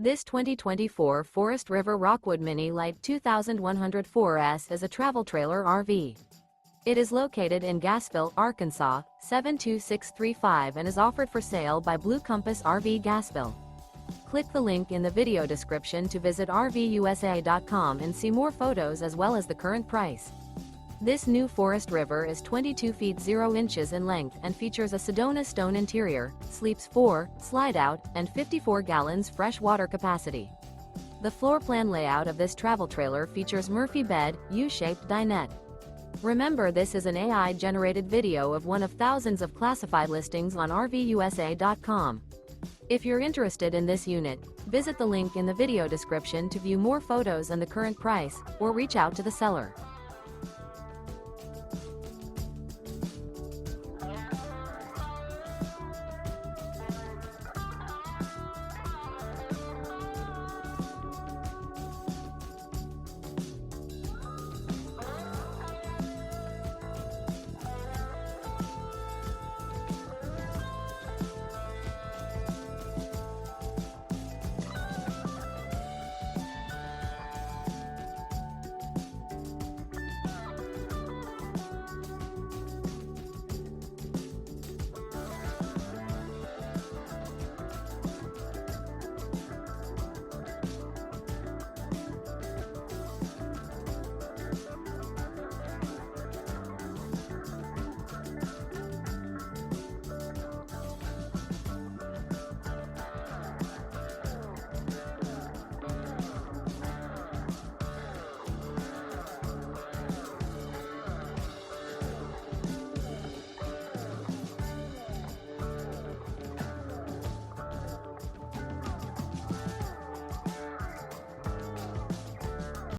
This 2024 Forest River Rockwood Mini Lite 2104S is a travel trailer RV. It is located in Gassville, Arkansas, 72635 and is offered for sale by Blue Compass RV Gassville. Click the link in the video description to visit RVUSA.com and see more photos as well as the current price. This new Forest River is 22 feet 0 inches in length and features a SEDONA-STONE interior, sleeps 4, slide-out, and 54 gallons fresh water capacity. The floor plan layout of this travel trailer features Murphy bed, U-shaped dinette. Remember, this is an AI-generated video of one of thousands of classified listings on RVUSA.com. If you're interested in this unit, visit the link in the video description to view more photos and the current price, or reach out to the seller.